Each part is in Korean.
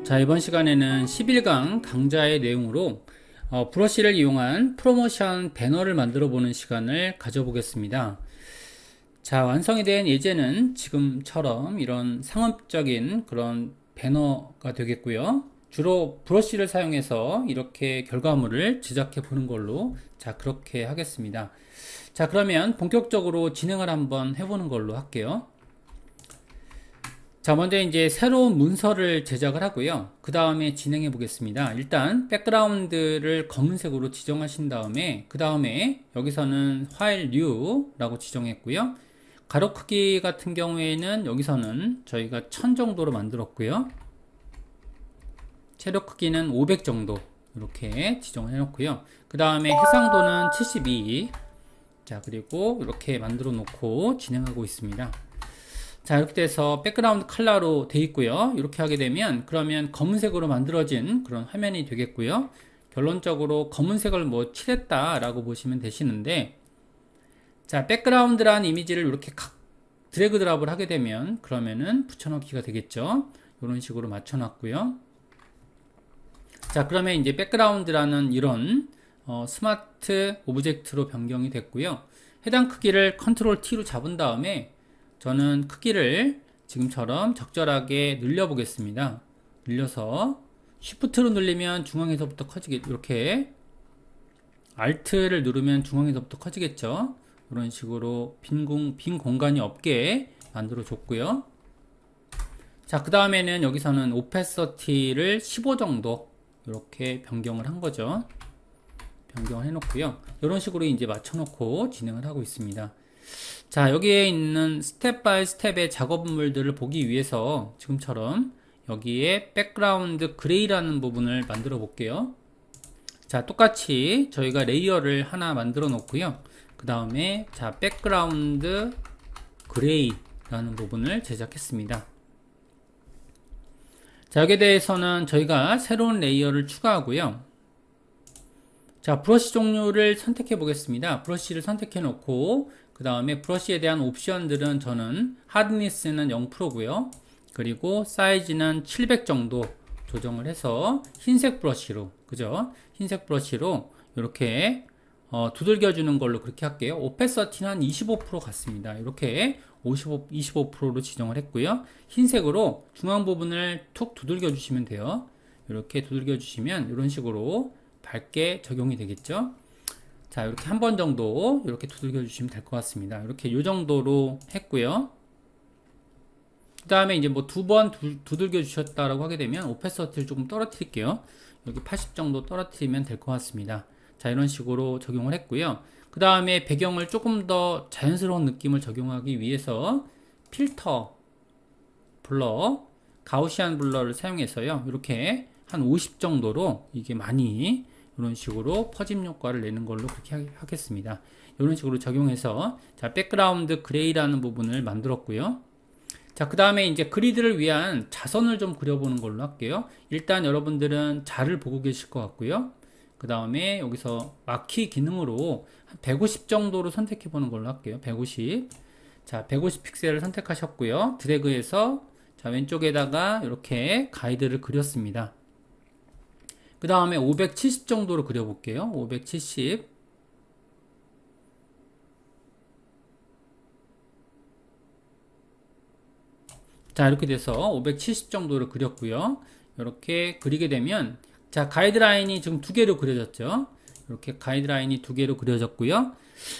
자, 이번 시간에는 11강 강좌의 내용으로 브러쉬를 이용한 프로모션 배너를 만들어 보는 시간을 가져보겠습니다. 자, 완성이 된 예제는 지금처럼 이런 상업적인 그런 배너가 되겠고요. 주로 브러쉬를 사용해서 이렇게 결과물을 제작해 보는 걸로 그렇게 하겠습니다. 자, 그러면 본격적으로 진행을 한번 해보는 걸로 할게요. 자, 먼저 이제 새로운 문서를 제작을 하고요. 그 다음에 진행해 보겠습니다. 일단 백그라운드를 검은색으로 지정하신 다음에 그 다음에 여기서는 파일 뉴라고 지정했고요. 가로 크기 같은 경우에는 여기서는 저희가 1000 정도로 만들었고요. 세로 크기는 500 정도 이렇게 지정을 해 놓고요. 그 다음에 해상도는 72. 자, 그리고 이렇게 만들어 놓고 진행하고 있습니다. 자, 이렇게 돼서 백그라운드 컬러로 돼 있고요. 이렇게 하게 되면 그러면 검은색으로 만들어진 그런 화면이 되겠고요. 결론적으로 검은색을 뭐 칠했다 라고 보시면 되시는데, 자, 백그라운드란 이미지를 이렇게 드래그 드랍을 하게 되면 그러면은 붙여넣기가 되겠죠. 이런 식으로 맞춰 놨고요. 자, 그러면 이제 백그라운드라는 이런 스마트 오브젝트로 변경이 됐고요. 해당 크기를 컨트롤 T로 잡은 다음에 저는 크기를 지금처럼 적절하게 늘려 보겠습니다. 늘려서 Shift로 늘리면 중앙에서부터 커지겠, 이렇게 Alt를 누르면 중앙에서부터 커지겠죠. 이런 식으로 빈 공간이 없게 만들어 줬고요. 자, 그 다음에는 여기서는 오페서티를 15 정도 이렇게 변경을 한 거죠. 변경을 해 놓고요. 이런 식으로 이제 맞춰 놓고 진행을 하고 있습니다. 자, 여기에 있는 스텝 바이 스텝의 작업물들을 보기 위해서 지금처럼 여기에 백그라운드 그레이라는 부분을 만들어 볼게요. 자, 똑같이 저희가 레이어를 하나 만들어 놓고요. 그 다음에 자, 백그라운드 그레이라는 부분을 제작했습니다. 자, 여기에 대해서는 저희가 새로운 레이어를 추가하고요. 자, 브러쉬 종류를 선택해 보겠습니다. 브러쉬를 선택해 놓고 그 다음에 브러쉬에 대한 옵션들은 저는 하드니스는 0%고요. 그리고 사이즈는 700 정도 조정을 해서 흰색 브러쉬로, 그죠? 흰색 브러쉬로 이렇게 두들겨 주는 걸로 그렇게 할게요. 오페서티는 한 25% 같습니다. 이렇게 25%로 지정을 했고요. 흰색으로 중앙 부분을 툭 두들겨 주시면 돼요. 이렇게 두들겨 주시면 이런 식으로 밝게 적용이 되겠죠. 자, 이렇게 한 번 정도 이렇게 두들겨 주시면 될 것 같습니다. 이렇게 요 정도로 했고요. 그 다음에 이제 뭐 두 번 두들겨 주셨다라고 하게 되면 오페서티를 조금 떨어뜨릴게요. 여기 80 정도 떨어뜨리면 될 것 같습니다. 자, 이런 식으로 적용을 했고요. 그 다음에 배경을 조금 더 자연스러운 느낌을 적용하기 위해서 필터 블러, 가우시안 블러를 사용해서요. 이렇게 한 50 정도로 이게 많이 이런 식으로 퍼짐 효과를 내는 걸로 그렇게 하겠습니다. 이런 식으로 적용해서 자, 백그라운드 그레이라는 부분을 만들었고요. 자, 그 다음에 이제 그리드를 위한 자선을 좀 그려보는 걸로 할게요. 일단 여러분들은 자를 보고 계실 것 같고요. 그 다음에 여기서 마키 기능으로 한 150 정도로 선택해 보는 걸로 할게요. 150. 자, 150 픽셀을 선택하셨고요. 드래그해서 자, 왼쪽에다가 이렇게 가이드를 그렸습니다. 그 다음에 570 정도로 그려볼게요. 570. 자, 이렇게 돼서 570 정도로 그렸고요. 이렇게 그리게 되면 자, 가이드라인이 지금 두 개로 그려졌죠. 이렇게 가이드라인이 두 개로 그려졌고요.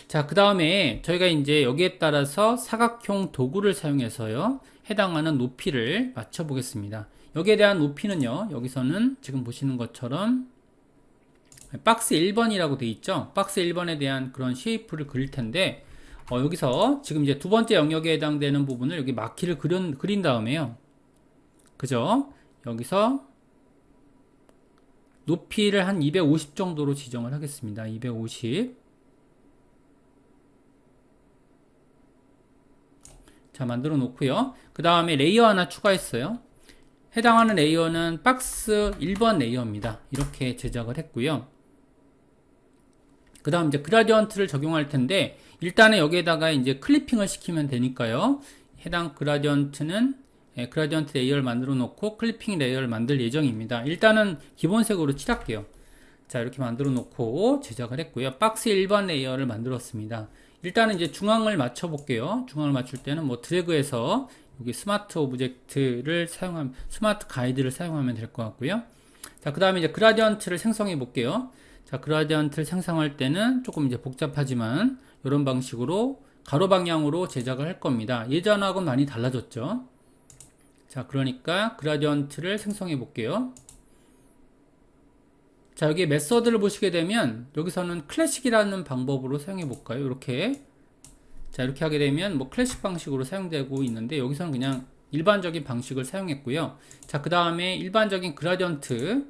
자, 그 다음에 저희가 이제 여기에 따라서 사각형 도구를 사용해서요, 해당하는 높이를 맞춰 보겠습니다. 여기에 대한 높이는요, 여기서는 지금 보시는 것처럼 박스 1번이라고 되어 있죠. 박스 1번에 대한 그런 쉐이프를 그릴 텐데, 여기서 지금 이제 두 번째 영역에 해당되는 부분을 여기 마키를 그린 다음에요, 그죠? 여기서 높이를 한 250 정도로 지정을 하겠습니다. 250. 자, 만들어 놓고요. 그 다음에 레이어 하나 추가했어요. 해당하는 레이어는 박스 1번 레이어입니다. 이렇게 제작을 했고요. 그 다음 이제 그라디언트를 적용할 텐데, 일단은 여기에다가 이제 클리핑을 시키면 되니까요. 해당 그라디언트는 그라디언트 레이어를 만들어 놓고 클리핑 레이어를 만들 예정입니다. 일단은 기본색으로 칠할게요. 자, 이렇게 만들어 놓고 제작을 했고요. 박스 1번 레이어를 만들었습니다. 일단은 이제 중앙을 맞춰 볼게요. 중앙을 맞출 때는 뭐 드래그해서 여기 스마트 오브젝트를 스마트 가이드를 사용하면 될 것 같고요. 자, 그 다음에 이제 그라디언트를 생성해 볼게요. 자, 그라디언트를 생성할 때는 조금 이제 복잡하지만 이런 방식으로 가로 방향으로 제작을 할 겁니다. 예전하고는 많이 달라졌죠. 자, 그러니까 그라디언트를 생성해 볼게요. 자, 여기 메서드를 보시게 되면 여기서는 클래식이라는 방법으로 사용해 볼까요? 이렇게. 자, 이렇게 하게 되면 뭐 클래식 방식으로 사용되고 있는데 여기서는 그냥 일반적인 방식을 사용했고요. 자, 그 다음에 일반적인 그라디언트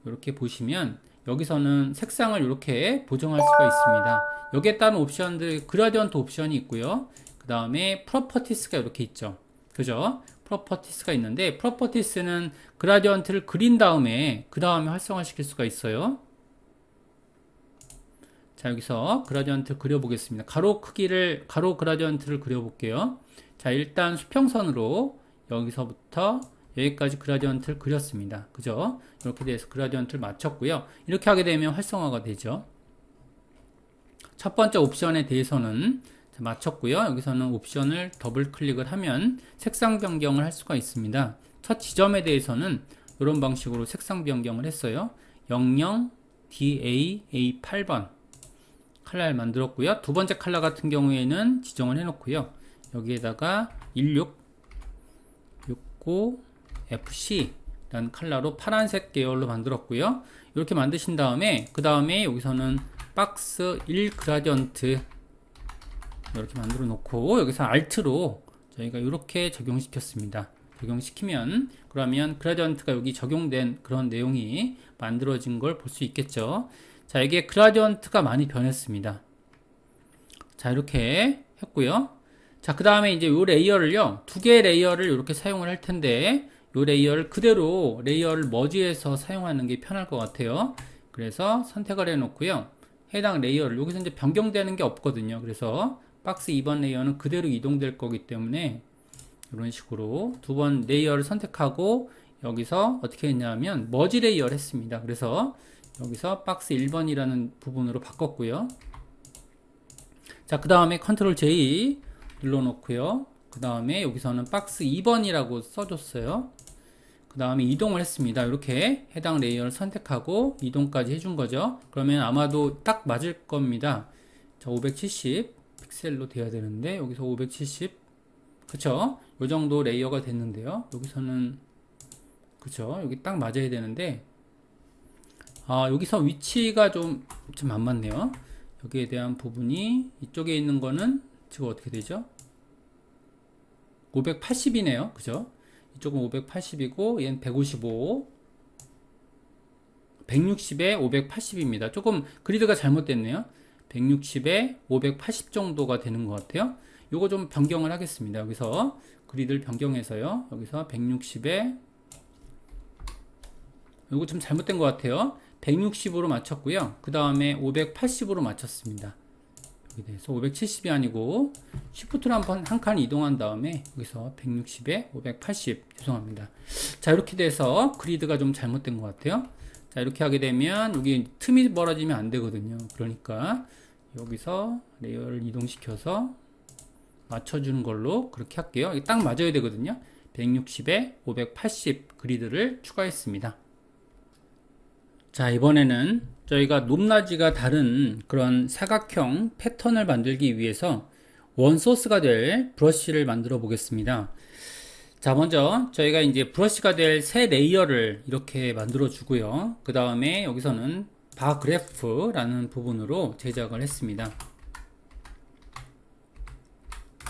이렇게 보시면 여기서는 색상을 이렇게 보정할 수가 있습니다. 여기에 따른 옵션들 그라디언트 옵션이 있고요. 그 다음에 프로퍼티스가 이렇게 있죠. 그죠? 프로퍼티스가 있는데 프로퍼티스는 그라디언트를 그린 다음에 그 다음에 활성화시킬 수가 있어요. 자, 여기서 그라디언트 그려보겠습니다. 가로 그라디언트를 그려볼게요. 자, 일단 수평선으로 여기서부터 여기까지 그라디언트를 그렸습니다. 그죠? 이렇게 돼서 그라디언트를 맞췄고요. 이렇게 하게 되면 활성화가 되죠. 첫 번째 옵션에 대해서는 맞췄고요. 여기서는 옵션을 더블 클릭을 하면 색상 변경을 할 수가 있습니다. 첫 지점에 대해서는 이런 방식으로 색상 변경을 했어요. 00DA8번 컬러를 만들었고요. 두 번째 컬러 같은 경우에는 지정을 해놓고요. 여기에다가 1669FC 라는 컬러로 파란색 계열로 만들었고요. 이렇게 만드신 다음에 그 다음에 여기서는 박스 1 그라디언트 이렇게 만들어 놓고 여기서 Alt로 저희가 이렇게 적용시켰습니다. 적용시키면 그러면 그라디언트가 여기 적용된 그런 내용이 만들어진 걸 볼 수 있겠죠. 자, 이게 그라디언트가 많이 변했습니다. 자, 이렇게 했고요. 자, 그 다음에 이제 이 레이어를요, 두 개의 레이어를 이렇게 사용을 할 텐데 이 레이어를 그대로 레이어를 머지해서 사용하는 게 편할 것 같아요. 그래서 선택을 해 놓고요. 해당 레이어를 여기서 이제 변경되는 게 없거든요. 그래서 박스 2번 레이어는 그대로 이동될 거기 때문에 이런 식으로 두 번 레이어를 선택하고 여기서 어떻게 했냐면 머지 레이어를 했습니다. 그래서 여기서 박스 1번이라는 부분으로 바꿨고요. 자, 그 다음에 컨트롤 J 눌러 놓고요. 그 다음에 여기서는 박스 2번이라고 써줬어요. 그 다음에 이동을 했습니다. 이렇게 해당 레이어를 선택하고 이동까지 해준 거죠. 그러면 아마도 딱 맞을 겁니다. 자, 570 픽셀로 돼야 되는데 여기서 570 그쵸? 요 정도 레이어가 됐는데요. 여기서는 그쵸? 여기 딱 맞아야 되는데 여기서 위치가 좀 안 맞네요. 여기에 대한 부분이 이쪽에 있는 거는 지금 어떻게 되죠? 580이네요. 그죠? 이쪽은 580이고 얘는 155 160에 580입니다. 조금 그리드가 잘못됐네요. 160에 580 정도가 되는 것 같아요. 요거 좀 변경을 하겠습니다. 여기서 그리드를 변경해서요. 여기서 160에 요거 좀 잘못된 것 같아요. 160으로 맞췄고요. 그 다음에 580으로 맞췄습니다. 여기 대해서 570이 아니고 Shift로 한 칸 이동한 다음에 여기서 160에 580 죄송합니다. 자, 이렇게 돼서 그리드가 좀 잘못된 것 같아요. 자, 이렇게 하게 되면 여기 틈이 벌어지면 안 되거든요. 그러니까 여기서 레이어를 이동시켜서 맞춰주는 걸로 그렇게 할게요. 이게 딱 맞아야 되거든요. 160에 580 그리드를 추가했습니다. 자, 이번에는 저희가 높낮이가 다른 그런 사각형 패턴을 만들기 위해서 원소스가 될 브러쉬를 만들어 보겠습니다. 자, 먼저 저희가 이제 브러쉬가 될 새 레이어를 이렇게 만들어 주고요. 그 다음에 여기서는 바 그래프라는 부분으로 제작을 했습니다.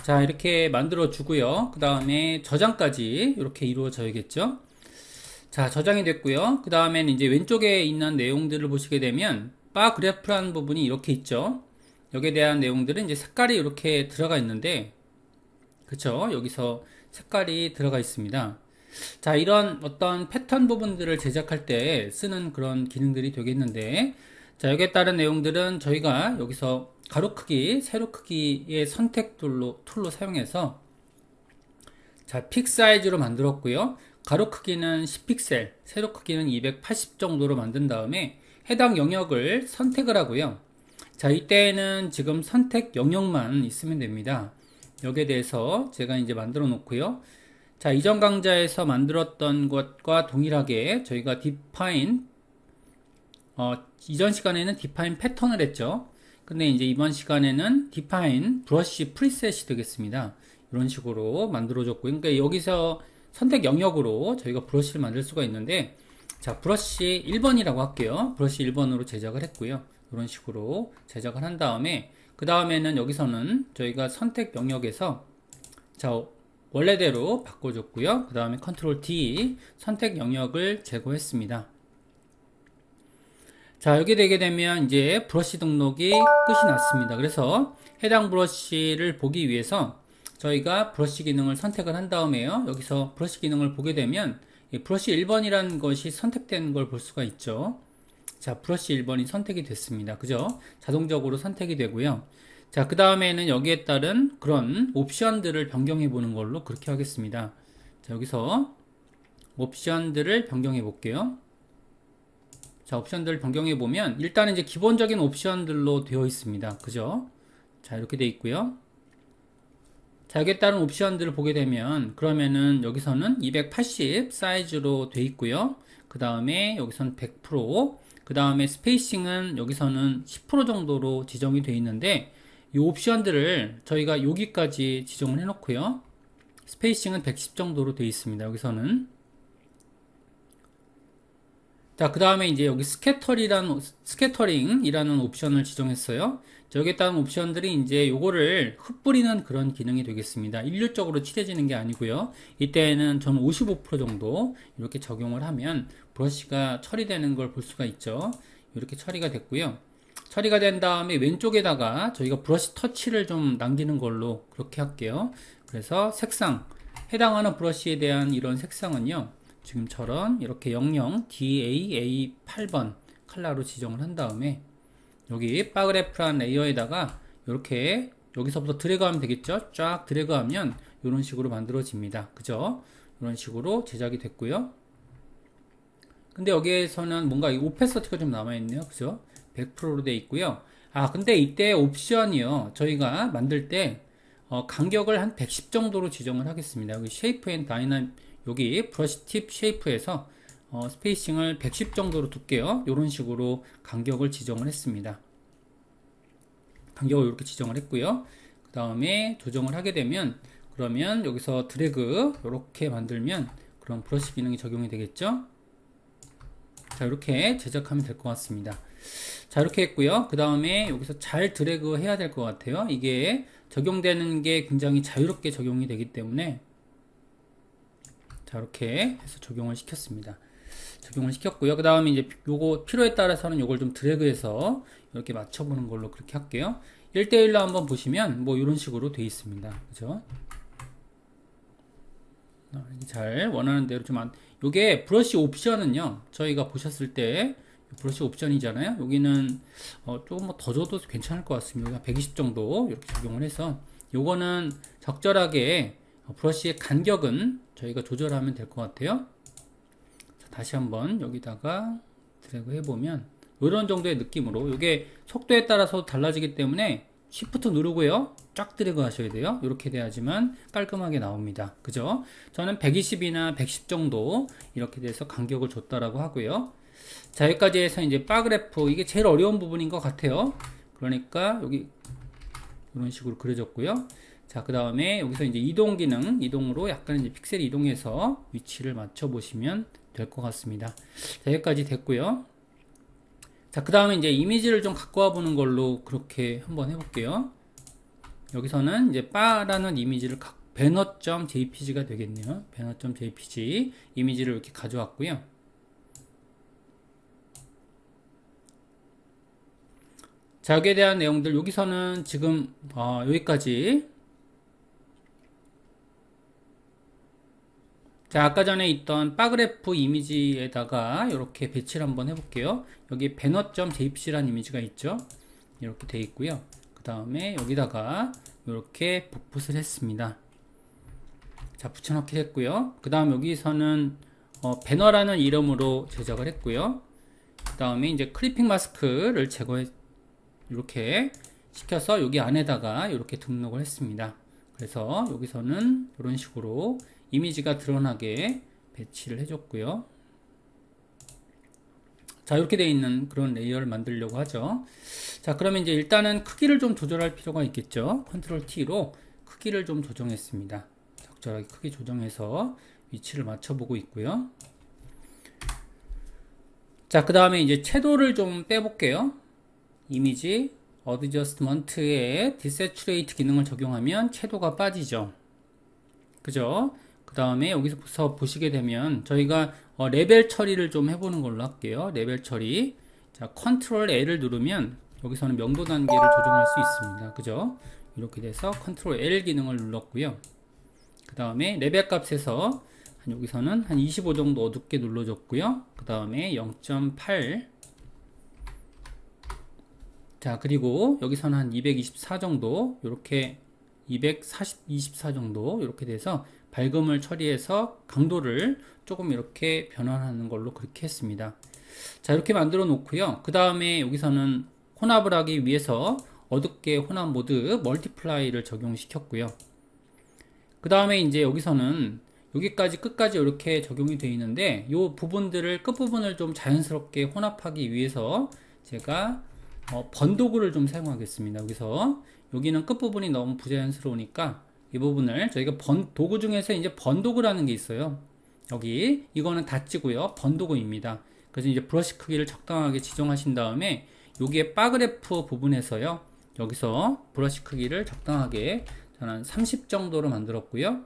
자, 이렇게 만들어 주고요. 그 다음에 저장까지 이렇게 이루어져야겠죠. 자, 저장이 됐고요. 그 다음에는 이제 왼쪽에 있는 내용들을 보시게 되면 바 그래프라는 부분이 이렇게 있죠. 여기에 대한 내용들은 이제 색깔이 이렇게 들어가 있는데 그쵸? 여기서 색깔이 들어가 있습니다. 자, 이런 어떤 패턴 부분들을 제작할 때 쓰는 그런 기능들이 되겠는데 자, 여기에 따른 내용들은 저희가 여기서 가로 크기, 세로 크기의 선택 툴로 사용해서 자, 픽 사이즈로 만들었고요. 가로 크기는 10픽셀, 세로 크기는 280 정도로 만든 다음에 해당 영역을 선택을 하고요. 자, 이때는 지금 선택 영역만 있으면 됩니다. 여기에 대해서 제가 이제 만들어 놓고요. 자, 이전 강좌에서 만들었던 것과 동일하게 저희가 define, 이전 시간에는 define 패턴을 했죠. 근데 이제 이번 시간에는 define 브러쉬 프리셋이 되겠습니다. 이런 식으로 만들어줬고요. 그러니까 여기서 선택 영역으로 저희가 브러쉬를 만들 수가 있는데, 자, 브러쉬 1번이라고 할게요. 브러쉬 1번으로 제작을 했고요. 이런 식으로 제작을 한 다음에, 그 다음에는 여기서는 저희가 선택 영역에서, 자, 원래대로 바꿔줬고요. 그 다음에 컨트롤 D, 선택 영역을 제거했습니다. 자, 여기 되게 되면 이제 브러쉬 등록이 끝이 났습니다. 그래서 해당 브러쉬를 보기 위해서 저희가 브러쉬 기능을 선택을 한 다음에요. 여기서 브러쉬 기능을 보게 되면 브러쉬 1번이라는 것이 선택된 걸 볼 수가 있죠. 자, 브러쉬 1번이 선택이 됐습니다. 그죠? 자동적으로 선택이 되고요. 자, 그 다음에는 여기에 따른 그런 옵션들을 변경해 보는 걸로 그렇게 하겠습니다. 자, 여기서 옵션들을 변경해 볼게요. 자, 옵션들을 변경해 보면 일단은 이제 기본적인 옵션들로 되어 있습니다. 그죠? 자, 이렇게 되어 있고요. 자, 여기에 따른 옵션들을 보게 되면 그러면은 여기서는 280 사이즈로 되어 있고요. 그 다음에 여기서는 100%, 그 다음에 스페이싱은 여기서는 10% 정도로 지정이 되어 있는데, 이 옵션들을 저희가 여기까지 지정을 해 놓고요. 스페이싱은 110 정도로 되어 있습니다. 여기서는. 자, 그 다음에 이제 여기 스캐터링이라는 옵션을 지정했어요. 여기에 따른 옵션들이 이제 요거를 흩뿌리는 그런 기능이 되겠습니다. 일률적으로 칠해지는 게 아니고요. 이때는 저는 55% 정도 이렇게 적용을 하면 브러쉬가 처리되는 걸 볼 수가 있죠. 이렇게 처리가 됐고요. 처리가 된 다음에 왼쪽에다가 저희가 브러쉬 터치를 좀 남기는 걸로 그렇게 할게요. 그래서 색상, 해당하는 브러쉬에 대한 이런 색상은요, 지금처럼 이렇게 00 DAA8번 컬러로 지정을 한 다음에 여기 바그래프란 레이어에다가 이렇게 여기서부터 드래그하면 되겠죠. 쫙 드래그하면 이런 식으로 만들어집니다. 그죠? 이런 식으로 제작이 됐고요. 근데 여기에서는 뭔가 이 오페서티가 좀 남아있네요. 그죠? 100%로 되어 있고요. 아, 근데 이때 옵션이요, 저희가 만들 때 간격을 한 110 정도로 지정을 하겠습니다. 여기 쉐이프 앤 다이나믹, 여기 브러쉬 팁 쉐이프에서 스페이싱을 110 정도로 둘게요. 이런 식으로 간격을 지정을 했습니다. 간격을 이렇게 지정을 했고요. 그 다음에 조정을 하게 되면, 그러면 여기서 드래그 이렇게 만들면 그런 브러쉬 기능이 적용이 되겠죠. 자, 이렇게 제작하면 될 것 같습니다. 자, 이렇게 했고요. 그 다음에 여기서 잘 드래그 해야 될 것 같아요. 이게 적용되는 게 굉장히 자유롭게 적용이 되기 때문에, 자, 이렇게 해서 적용을 시켰습니다. 적용을 시켰고요. 그 다음에 이제 요거 필요에 따라서는 요걸 좀 드래그해서 이렇게 맞춰보는 걸로 그렇게 할게요. 1대1로 한번 보시면 뭐 이런 식으로 되어 있습니다. 그죠? 잘 원하는 대로 좀 요게 브러쉬 옵션은요, 저희가 보셨을 때 브러쉬 옵션이잖아요. 여기는 조금 더 줘도 괜찮을 것 같습니다. 120 정도 이렇게 적용을 해서, 요거는 적절하게 브러쉬의 간격은 저희가 조절하면 될 것 같아요. 자, 다시 한번 여기다가 드래그 해보면 이런 정도의 느낌으로, 이게 속도에 따라서 달라지기 때문에 Shift 누르고요, 쫙 드래그 하셔야 돼요. 이렇게 돼야지만 깔끔하게 나옵니다. 그죠? 저는 120이나 110 정도 이렇게 돼서 간격을 줬다라고 하고요. 자, 여기까지 해서 이제 바그래프, 이게 제일 어려운 부분인 것 같아요. 그러니까 여기 이런 식으로 그려졌고요. 자, 그 다음에 여기서 이제 이동 기능, 이동으로 약간 이제 픽셀 이동해서 위치를 맞춰 보시면 될 것 같습니다. 자, 여기까지 됐고요. 자, 그 다음에 이제 이미지를 좀 갖고 와 보는 걸로 그렇게 한번 해볼게요. 여기서는 이제 바라는 이미지를 banner.jpg가 되겠네요. banner.jpg 이미지를 이렇게 가져왔고요. 자, 여기에 대한 내용들, 여기서는 지금 여기까지. 자, 아까 전에 있던 바그래프 이미지에다가 이렇게 배치를 한번 해볼게요. 여기 banner.jpg라는 이미지가 있죠. 이렇게 돼 있고요. 그 다음에 여기다가 이렇게 복붙을 했습니다. 자, 붙여넣기 했고요. 그 다음 여기서는 배너라는 이름으로 제작을 했고요. 그 다음에 이제 클리핑 마스크를 제거해 이렇게 시켜서 여기 안에다가 이렇게 등록을 했습니다. 그래서 여기서는 이런 식으로 이미지가 드러나게 배치를 해줬고요. 자, 이렇게 되어 있는 그런 레이어를 만들려고 하죠. 자, 그러면 이제 일단은 크기를 좀 조절할 필요가 있겠죠. 컨트롤 T로 크기를 좀 조정했습니다. 적절하게 크기 조정해서 위치를 맞춰보고 있고요. 자, 그 다음에 이제 채도를 좀 빼볼게요. 이미지 어드저스트먼트에 디세츄레이트 기능을 적용하면 채도가 빠지죠. 그죠? 그 다음에 여기서 보시게 되면 저희가 레벨 처리를 좀 해보는 걸로 할게요. 레벨 처리. 자, 컨트롤 L을 누르면 여기서는 명도 단계를 조정할 수 있습니다. 그죠? 이렇게 돼서 컨트롤 L 기능을 눌렀고요. 그 다음에 레벨 값에서 여기서는 한 25 정도 어둡게 눌러줬고요. 그 다음에 0.8. 자, 그리고 여기서는 한 224 정도, 이렇게 24 정도 이렇게 돼서 밝음을 처리해서 강도를 조금 이렇게 변환하는 걸로 그렇게 했습니다. 자, 이렇게 만들어 놓고요. 그 다음에 여기서는 혼합을 하기 위해서 어둡게 혼합 모드 멀티플라이를 적용시켰고요. 그 다음에 이제 여기서는 여기까지 끝까지 이렇게 적용이 되어 있는데 이 부분들을 끝부분을 좀 자연스럽게 혼합하기 위해서 제가 번도구를 좀 사용하겠습니다. 여기서 여기는 끝부분이 너무 부자연스러우니까 이 부분을 저희가 도구 중에서 이제 번도구라는 게 있어요. 여기 이거는 닫지고요. 번도구입니다. 그래서 이제 브러쉬 크기를 적당하게 지정하신 다음에 여기에 바그래프 부분에서요. 여기서 브러쉬 크기를 적당하게 저는 30 정도로 만들었고요.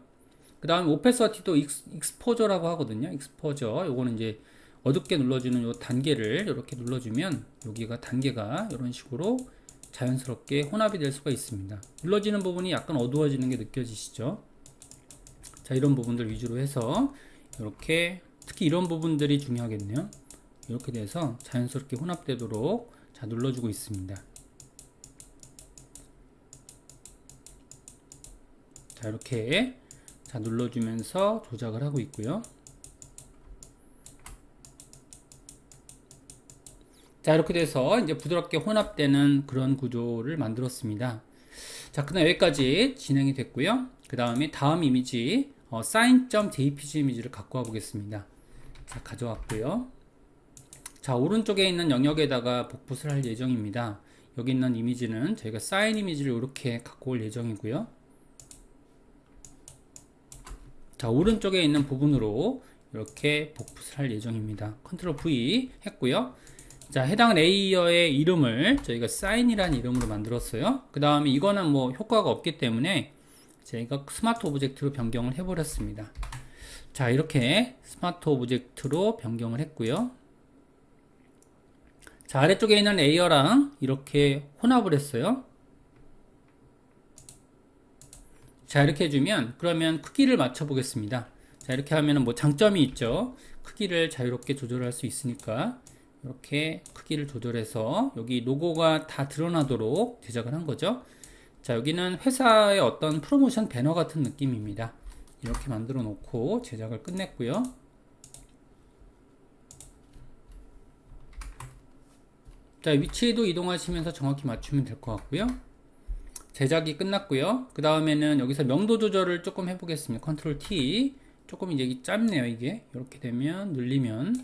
그 다음에 오페서티도 익스포저라고 하거든요. 익스포저 요거는 이제 어둡게 눌러주는 요 단계를 이렇게 눌러주면 여기가 단계가 이런 식으로 자연스럽게 혼합이 될 수가 있습니다. 눌러지는 부분이 약간 어두워지는 게 느껴지시죠? 자, 이런 부분들 위주로 해서 이렇게 특히 이런 부분들이 중요하겠네요. 이렇게 돼서 자연스럽게 혼합되도록 자, 눌러주고 있습니다. 자, 이렇게 자, 눌러주면서 조작을 하고 있고요. 자, 이렇게 돼서 이제 부드럽게 혼합되는 그런 구조를 만들었습니다. 자, 그다음 여기까지 진행이 됐고요. 그 다음에 다음 이미지 sign.jpg 이미지를 갖고 와 보겠습니다. 자, 가져왔고요. 자, 오른쪽에 있는 영역에다가 복붙을 할 예정입니다. 여기 있는 이미지는 저희가 sign 이미지를 이렇게 갖고 올 예정이고요. 자, 오른쪽에 있는 부분으로 이렇게 복붙을 할 예정입니다. 컨트롤 V 했고요. 자, 해당 레이어의 이름을 저희가 sign이라는 이름으로 만들었어요. 그 다음에 이거는 뭐 효과가 없기 때문에 저희가 스마트 오브젝트로 변경을 해버렸습니다. 자, 이렇게 스마트 오브젝트로 변경을 했고요. 자, 아래쪽에 있는 레이어랑 이렇게 혼합을 했어요. 자, 이렇게 해주면 그러면 크기를 맞춰 보겠습니다. 자, 이렇게 하면은 뭐 장점이 있죠. 크기를 자유롭게 조절할 수 있으니까 이렇게 크기를 조절해서 여기 로고가 다 드러나도록 제작을 한 거죠. 자, 여기는 회사의 어떤 프로모션 배너 같은 느낌입니다. 이렇게 만들어 놓고 제작을 끝냈고요. 자, 위치에도 이동하시면서 정확히 맞추면 될 것 같고요. 제작이 끝났고요. 그 다음에는 여기서 명도 조절을 조금 해보겠습니다. 컨트롤 T. 조금 이제 짧네요, 이게. 이렇게 되면 늘리면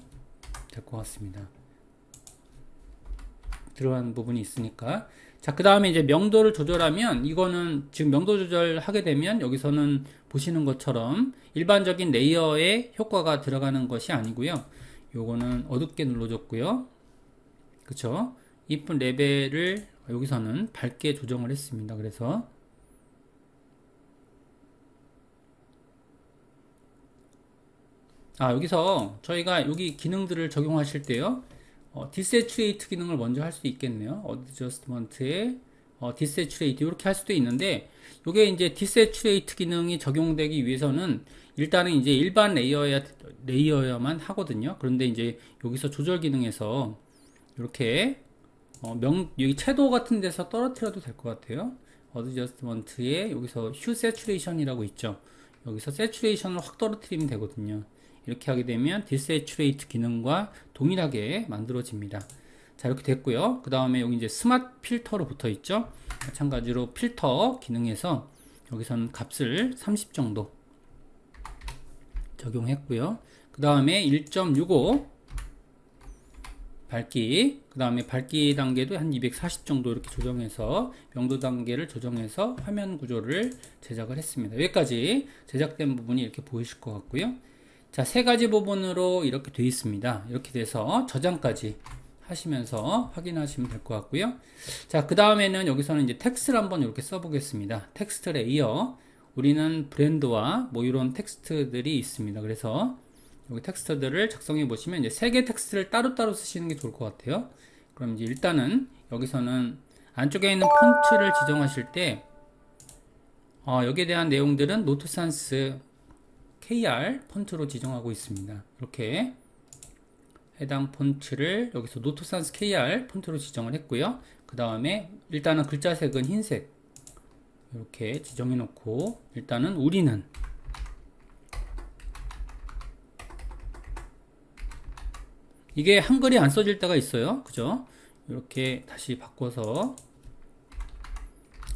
될 것 같습니다. 들어간 부분이 있으니까. 자, 그 다음에 이제 명도를 조절하면 이거는 지금 명도 조절하게 되면 여기서는 보시는 것처럼 일반적인 레이어에 효과가 들어가는 것이 아니고요. 요거는 어둡게 눌러줬고요. 그쵸? 이쁜 레벨을 여기서는 밝게 조정을 했습니다. 그래서 여기서 저희가 여기 기능들을 적용하실 때요. 디세츄레이트 기능을 먼저 할 수도 있겠네요. 어드저스트먼트에 디세츄레이트 이렇게 할 수도 있는데 이게 이제 디세츄레이트 기능이 적용되기 위해서는 일단은 이제 일반 레이어야만 하거든요. 그런데 이제 여기서 조절 기능에서 이렇게 여기 채도 같은 데서 떨어뜨려도 될 것 같아요. 어드저스트먼트에 여기서 휴 세츄레이션이라고 있죠. 여기서 세츄레이션을 확 떨어뜨리면 되거든요. 이렇게 하게 되면 디세츄레이트 기능과 동일하게 만들어집니다. 자, 이렇게 됐고요. 그 다음에 여기 이제 스마트 필터로 붙어 있죠. 마찬가지로 필터 기능에서 여기서는 값을 30 정도 적용했고요. 그 다음에 1.65 밝기, 그 다음에 밝기 단계도 한 240 정도 이렇게 조정해서 명도 단계를 조정해서 화면 구조를 제작을 했습니다. 여기까지 제작된 부분이 이렇게 보이실 것 같고요. 자, 세 가지 부분으로 이렇게 되어 있습니다. 이렇게 돼서 저장까지 하시면서 확인하시면 될 것 같고요. 자, 그 다음에는 여기서는 이제 텍스트를 한번 이렇게 써보겠습니다. 텍스트 레이어. 우리는 브랜드와 뭐 이런 텍스트들이 있습니다. 그래서 여기 텍스트들을 작성해 보시면 이제 세 개 텍스트를 따로따로 쓰시는 게 좋을 것 같아요. 그럼 이제 일단은 여기서는 안쪽에 있는 폰트를 지정하실 때 여기에 대한 내용들은 노트산스 KR 폰트로 지정하고 있습니다. 이렇게 해당 폰트를 여기서 노트산스 KR 폰트로 지정을 했고요. 그 다음에 일단은 글자 색은 흰색 이렇게 지정해 놓고 일단은 우리는 이게 한글이 안 써질 때가 있어요. 그죠? 이렇게 다시 바꿔서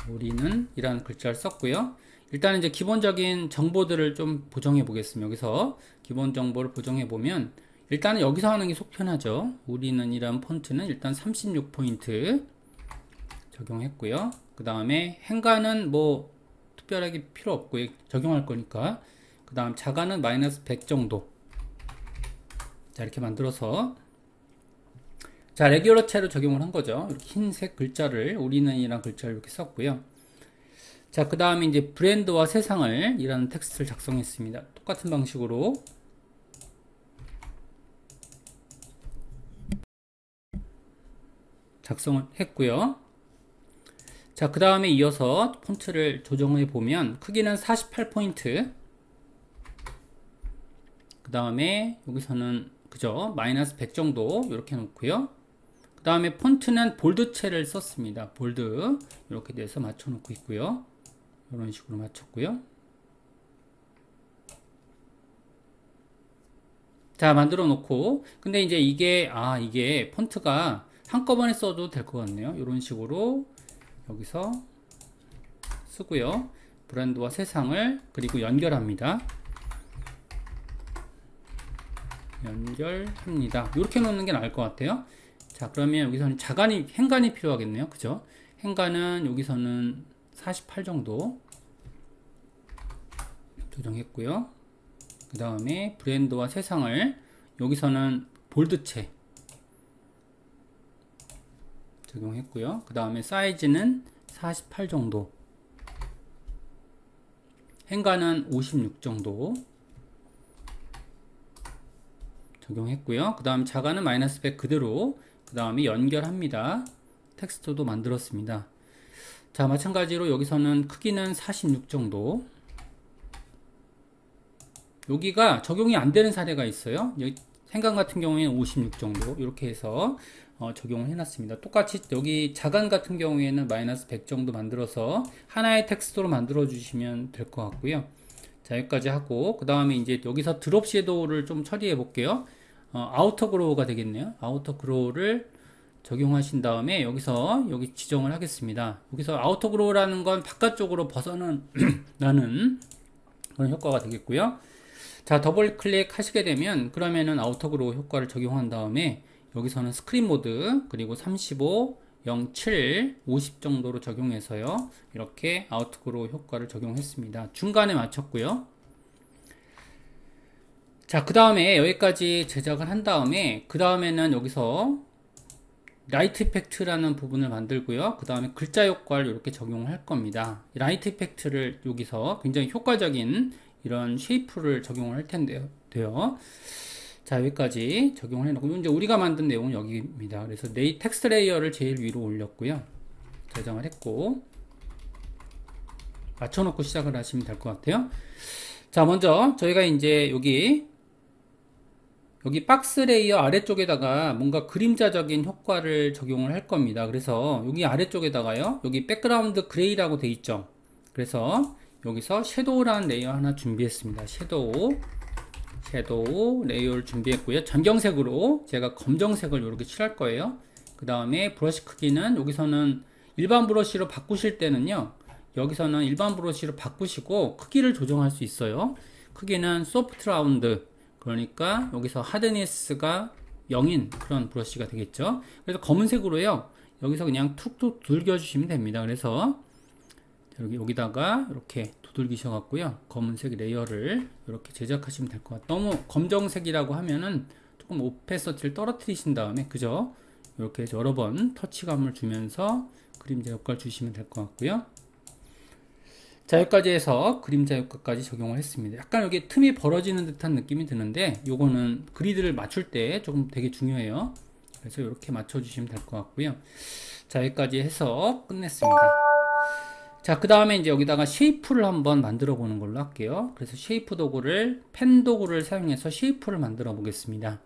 우리는 이라는 글자를 썼고요. 일단 이제 기본적인 정보들을 좀 보정해 보겠습니다. 여기서 기본 정보를 보정해 보면 일단은 여기서 하는 게 속 편하죠. 우리는 이란 폰트는 일단 36포인트 적용했고요. 그 다음에 행가는 뭐 특별하게 필요 없고요. 적용할 거니까. 그 다음 자가는 마이너스 100 정도. 자, 이렇게 만들어서 자, 레귤러체로 적용을 한 거죠. 이렇게 흰색 글자를 우리는 이란 글자를 이렇게 썼고요. 자, 그 다음에 이제 브랜드와 세상을 이라는 텍스트를 작성했습니다. 똑같은 방식으로 작성을 했고요. 자, 그 다음에 이어서 폰트를 조정해 보면 크기는 48포인트. 그 다음에 여기서는 그죠? 마이너스 100 정도 이렇게 놓고요. 그 다음에 폰트는 볼드체를 썼습니다. 볼드 이렇게 돼서 맞춰 놓고 있고요. 이런 식으로 맞췄고요. 자, 만들어 놓고 근데 이제 이게 폰트가 한꺼번에 써도 될 것 같네요. 이런 식으로 여기서 쓰고요. 브랜드와 세상을 그리고 연결합니다. 연결합니다. 이렇게 놓는 게 나을 것 같아요. 자, 그러면 여기서는 행간이 필요하겠네요. 그죠? 행간은 여기서는 48 정도 조정했고요. 그 다음에 브랜드와 세상을 여기서는 볼드체 적용했고요. 그 다음에 사이즈는 48 정도, 행간은 56 정도 적용했고요. 그 다음 자가는 마이너스 100 그대로, 그 다음에 연결합니다. 텍스트도 만들었습니다. 자, 마찬가지로 여기서는 크기는 46 정도. 여기가 적용이 안 되는 사례가 있어요. 여기 행간 같은 경우에는 56 정도 이렇게 해서 적용을 해놨습니다. 똑같이 여기 자간 같은 경우에는 마이너스 100 정도 만들어서 하나의 텍스트로 만들어 주시면 될 것 같고요. 자, 여기까지 하고 그 다음에 이제 여기서 드롭 섀도우를 좀 처리해 볼게요. 아우터 그로우가 되겠네요. 아우터 그로우를 적용하신 다음에 여기 지정을 하겠습니다. 여기서 아우터 그로우라는 건 바깥쪽으로 벗어나는 그런 효과가 되겠고요. 자, 더블 클릭 하시게 되면 그러면은 아우터 그로우 효과를 적용한 다음에 여기서는 스크린 모드 그리고 35, 07, 50 정도로 적용해서요. 이렇게 아우터 그로우 효과를 적용했습니다. 중간에 맞췄고요. 자, 그 다음에 여기까지 제작을 한 다음에 그 다음에는 여기서 라이트 이펙트라는 부분을 만들고요. 그 다음에 글자 효과를 이렇게 적용을 할 겁니다. 라이트 이펙트를 여기서 굉장히 효과적인 이런 쉐이프를 적용을 할 텐데요. 자, 여기까지 적용을 해놓고 이제 우리가 만든 내용은 여기입니다. 그래서 텍스트 레이어를 제일 위로 올렸고요. 저장을 했고 맞춰놓고 시작을 하시면 될 것 같아요. 자, 먼저 저희가 이제 여기 박스 레이어 아래쪽에다가 뭔가 그림자적인 효과를 적용을 할 겁니다. 그래서 여기 아래쪽에다가요, 여기 백그라운드 그레이라고 돼 있죠. 그래서 여기서 섀도우라는 레이어 하나 준비했습니다. 섀도우 레이어를 준비했고요. 전경색으로 제가 검정색을 이렇게 칠할 거예요. 그 다음에 브러쉬 크기는 여기서는 일반 브러쉬로 바꾸실 때는요, 여기서는 일반 브러쉬로 바꾸시고 크기를 조정할 수 있어요. 크기는 소프트 라운드, 그러니까 여기서 하드니스가 0인 그런 브러쉬가 되겠죠. 그래서 검은색으로요, 여기서 그냥 툭툭 두들겨 주시면 됩니다. 그래서 여기다가 이렇게 두들기셔 갖고요, 검은색 레이어를 이렇게 제작하시면 될 것 같아요. 너무 검정색이라고 하면은 조금 오페서티를 떨어뜨리신 다음에, 그죠? 이렇게 여러 번 터치감을 주면서 그림자 효과를 주시면 될 것 같고요. 자, 여기까지 해서 그림자 효과까지 적용을 했습니다. 약간 여기 틈이 벌어지는 듯한 느낌이 드는데, 요거는 그리드를 맞출 때 조금 되게 중요해요. 그래서 이렇게 맞춰주시면 될 것 같고요. 자, 여기까지 해서 끝냈습니다. 자, 그 다음에 이제 여기다가 쉐이프를 한번 만들어 보는 걸로 할게요. 그래서 쉐이프 도구를, 펜 도구를 사용해서 쉐이프를 만들어 보겠습니다.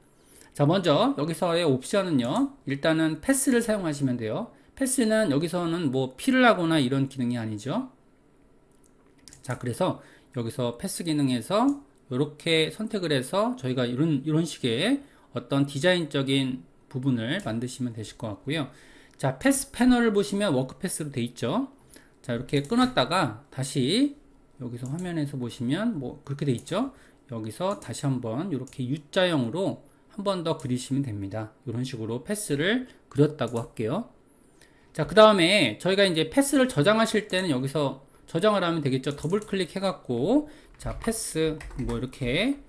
자, 먼저 여기서의 옵션은요, 일단은 패스를 사용하시면 돼요. 패스는 여기서는 뭐 필을 하거나 이런 기능이 아니죠. 자, 그래서 여기서 패스 기능에서 이렇게 선택을 해서 저희가 이런 식의 어떤 디자인적인 부분을 만드시면 되실 것 같고요. 자, 패스 패널을 보시면 워크 패스로 돼 있죠. 자, 이렇게 끊었다가 다시 여기서 화면에서 보시면 뭐 그렇게 돼 있죠. 여기서 다시 한번 이렇게 U자형으로 한 번 더 그리시면 됩니다. 이런 식으로 패스를 그렸다고 할게요. 자, 그 다음에 저희가 이제 패스를 저장하실 때는 여기서 저장을 하면 되겠죠. 더블 클릭 해갖고, 자, 패스, 뭐 이렇게,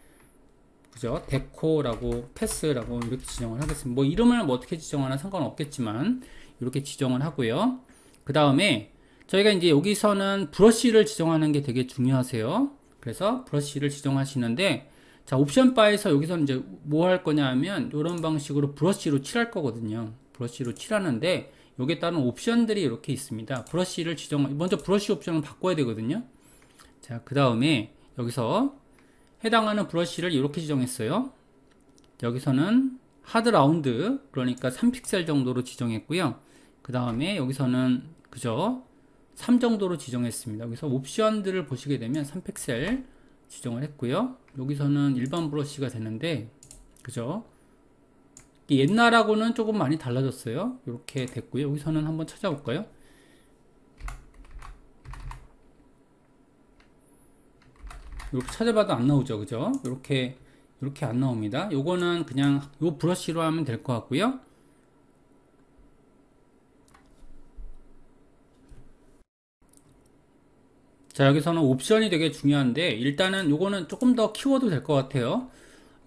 그죠? 데코라고, 패스라고 이렇게 지정을 하겠습니다. 뭐 이름을 뭐 어떻게 지정하나 상관없겠지만, 이렇게 지정을 하고요. 그 다음에 저희가 이제 여기서는 브러쉬를 지정하는 게 되게 중요하세요. 그래서 브러쉬를 지정하시는데, 자, 옵션 바에서 여기서는 이제 뭐 할 거냐 하면, 이런 방식으로 브러쉬로 칠할 거거든요. 브러쉬로 칠하는데, 여기에 따른 옵션들이 이렇게 있습니다. 브러쉬를 먼저 브러쉬 옵션을 바꿔야 되거든요. 자, 그 다음에 여기서 해당하는 브러쉬를 이렇게 지정했어요. 여기서는 하드 라운드, 그러니까 3픽셀 정도로 지정했고요. 그 다음에 여기서는 그죠? 3 정도로 지정했습니다. 여기서 옵션들을 보시게 되면 3픽셀 지정을 했고요. 여기서는 일반 브러쉬가 되는데, 그죠? 옛날하고는 조금 많이 달라졌어요. 이렇게 됐고요. 여기서는 한번 찾아볼까요? 이렇게 찾아봐도 안 나오죠, 그죠? 이렇게 안 나옵니다. 요거는 그냥 요 브러쉬로 하면 될 것 같고요. 자, 여기서는 옵션이 되게 중요한데, 일단은 요거는 조금 더 키워도 될 것 같아요.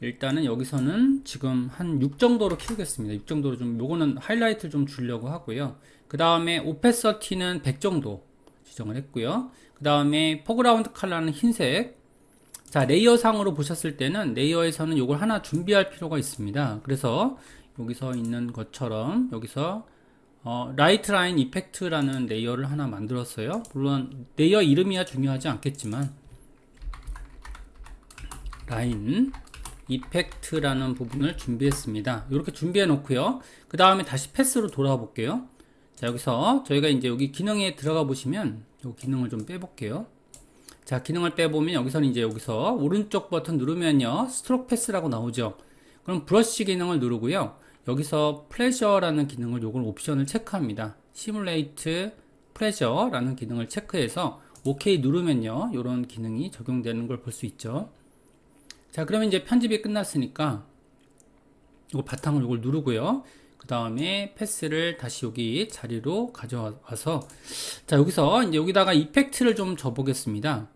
일단은 여기서는 지금 한 6 정도로 키우겠습니다. 6 정도로 좀, 요거는 하이라이트를 좀 주려고 하고요. 그 다음에 오페서티는 100 정도 지정을 했고요. 그 다음에 포그라운드 컬러는 흰색. 자, 레이어 상으로 보셨을 때는 레이어에서는 요걸 하나 준비할 필요가 있습니다. 그래서 여기서 있는 것처럼 여기서 라이트 라인 이펙트라는 레이어를 하나 만들었어요. 물론 레이어 이름이야 중요하지 않겠지만, 라인 이펙트라는 부분을 준비했습니다. 이렇게 준비해 놓고요. 그 다음에 다시 패스로 돌아와 볼게요. 자, 여기서 저희가 이제 여기 기능에 들어가 보시면 이 기능을 좀 빼볼게요. 자, 기능을 빼보면 여기서는 이제 여기서 오른쪽 버튼 누르면요, 스트로크 패스라고 나오죠. 그럼 브러쉬 기능을 누르고요. 여기서 플레저라는 기능을, 요걸 옵션을 체크합니다. 시뮬레이트 플레저라는 기능을 체크해서 OK 누르면요, 이런 기능이 적용되는 걸 볼 수 있죠. 자, 그러면 이제 편집이 끝났으니까 이거 바탕을 이걸 누르고요. 그 다음에 패스를 다시 여기 자리로 가져와서, 자, 여기서 이제 여기다가 이펙트를 좀 줘보겠습니다.